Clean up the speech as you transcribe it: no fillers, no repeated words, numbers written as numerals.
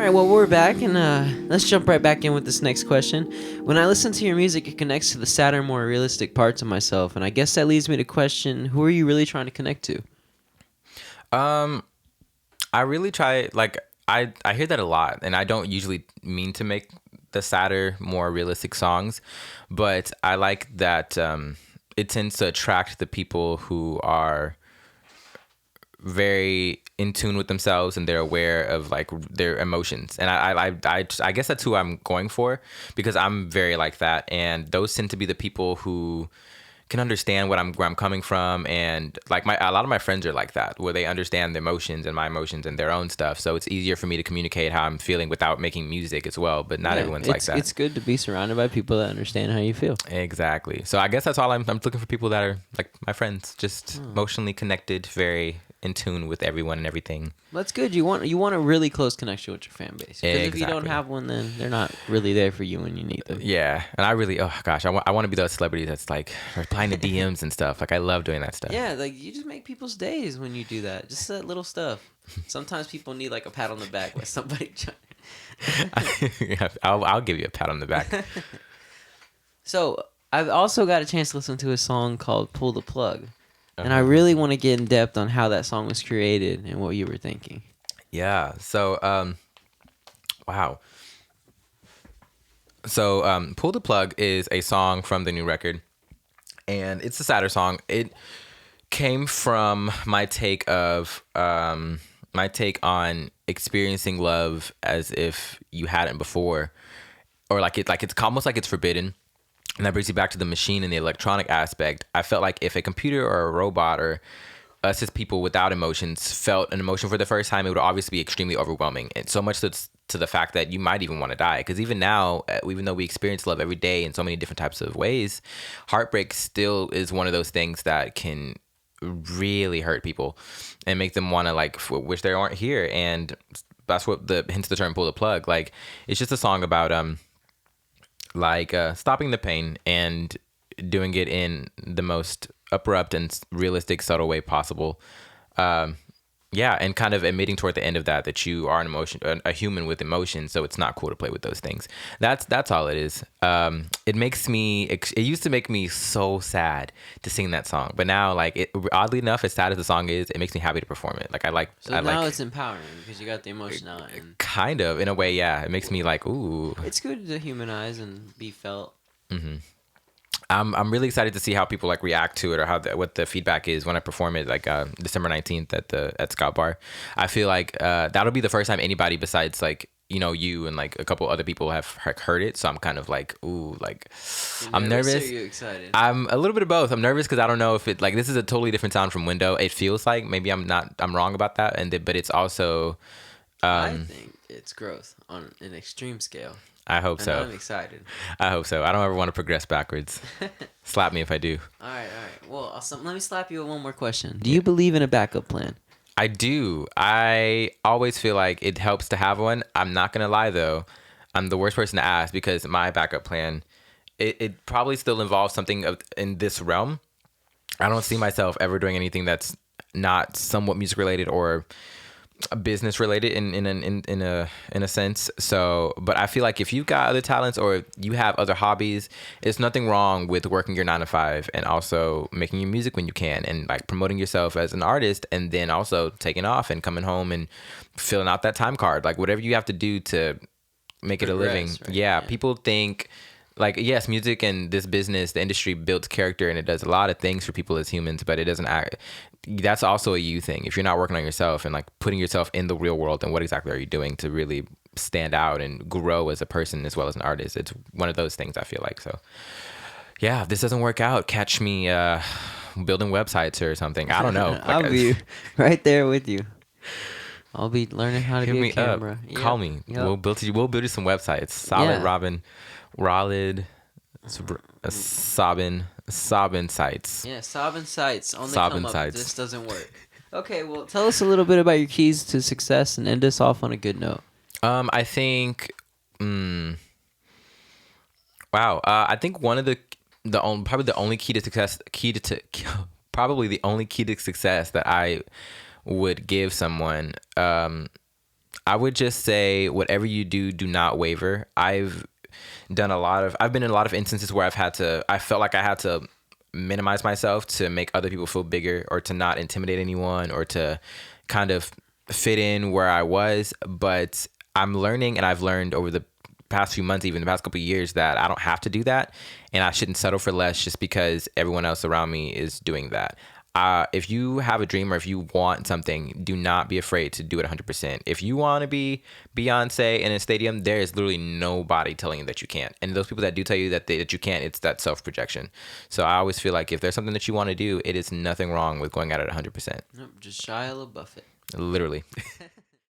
right, well, we're back, and let's jump right back in with this next question. When I listen to your music, it connects to the sadder, more realistic parts of myself, and I guess that leads me to question, who are you really trying to connect to? I really try, like, I hear that a lot, and I don't usually mean to make the sadder, more realistic songs, but I like that it tends to attract the people who are very in tune with themselves and they're aware of like their emotions, and I guess that's who I'm going for, because I'm very like that, and those tend to be the people who can understand where I'm coming from, and like a lot of my friends are like that, where they understand the emotions and my emotions and their own stuff, so it's easier for me to communicate how I'm feeling without making music as well. But not everyone's like that. It's good to be surrounded by people that understand how you feel. Exactly. So I guess that's all I'm looking for, people that are like my friends, just emotionally connected, very in tune with everyone and everything. That's good. You want a really close connection with your fan base. Because if you don't Exactly. have one, then they're not really there for you when you need them. Yeah, and I really, oh gosh, I want to be those celebrities that's like replying to DMs and stuff. Like I love doing that stuff. Yeah, like you just make people's days when you do that. Just that little stuff. Sometimes people need like a pat on the back with somebody. Yeah, I'll give you a pat on the back. So I've also got a chance to listen to a song called "Pull the Plug," and I really want to get in depth on how that song was created and what you were thinking. Yeah. So, wow. So, "Pull the Plug" is a song from the new record, and it's a sadder song. It came from my take on experiencing love as if you hadn't before, or like it's almost like it's forbidden. And that brings you back to the machine and the electronic aspect. I felt like if a computer or a robot or us as people without emotions felt an emotion for the first time, it would obviously be extremely overwhelming. And so much to the fact that you might even want to die. Because even now, even though we experience love every day in so many different types of ways, heartbreak still is one of those things that can really hurt people and make them want to like wish they aren't here. And that's what hence the term "pull the plug." Like, it's just a song about stopping the pain and doing it in the most abrupt and realistic, subtle way possible. Yeah, and kind of admitting toward the end of that you are a human with emotions, so it's not cool to play with those things. That's all it is. It used to make me so sad to sing that song, but now, like, oddly enough, as sad as the song is, it makes me happy to perform it. Like Now it's empowering because you got the emotion out. And kind of, in a way, yeah. It makes me like, ooh. it's good to humanize and be felt. Mm-hmm. I'm really excited to see how people like react to it, or what the feedback is when I perform it, like December 19th at Scout Bar. I feel like that'll be the first time anybody besides like you and like a couple other people have heard it. So I'm kind of like, ooh, like I'm nervous. Are you excited? I'm a little bit of both. I'm nervous because I don't know if it, like, this is a totally different sound from Window. It feels like maybe I'm wrong about that, but it's also I think it's growth on an extreme scale. I hope so. I'm excited. I hope so. I don't ever want to progress backwards. Slap me if I do. All right. Well, let me slap you with one more question. Do you believe in a backup plan? I do. I always feel like it helps to have one. I'm not going to lie, though. I'm the worst person to ask, because my backup plan, it probably still involves something in this realm. I don't see myself ever doing anything that's not somewhat music related or business related in a sense. So, but I feel like if you've got other talents or you have other hobbies, it's nothing wrong with working your 9 to 5 and also making your music when you can, and like promoting yourself as an artist, and then also taking off and coming home and filling out that time card, like whatever you have to do to make it a living. Right? Yeah, people think like, yes, music and this business, the industry builds character and it does a lot of things for people as humans, but it doesn't act. That's also a you thing. If you're not working on yourself and like putting yourself in the real world, then what exactly are you doing to really stand out and grow as a person as well as an artist? It's one of those things, I feel like. So yeah, if this doesn't work out, catch me building websites or something. I don't know. Like, I'll be right there with you. I'll be learning how to hit be me a camera. up. Call me. Yep. We'll build you some websites. Solid, Yeah. Robin, Rollid, Sobbin sites. Yeah, Sobbin sites. Only Sobbin come up. sites. This doesn't work. Okay, well, tell us a little bit about your keys to success and end us off on a good note. I think, wow. I think one of probably the only key to success that I would give someone. I would just say whatever you do, do not waver. I've been in a lot of instances where I felt like I had to minimize myself to make other people feel bigger, or to not intimidate anyone, or to kind of fit in where I was. But I'm learning, and I've learned over the past few months, even the past couple of years, that I don't have to do that, and I shouldn't settle for less just because everyone else around me is doing that. If you have a dream, or if you want something, do not be afraid to do it 100%. If you want to be Beyonce in a stadium, there is literally nobody telling you that you can't. And those people that do tell you that you can't, it's that self-projection. So I always feel like if there's something that you want to do, it is nothing wrong with going at it 100%. Nope, just Shia LaBeouf it. Literally.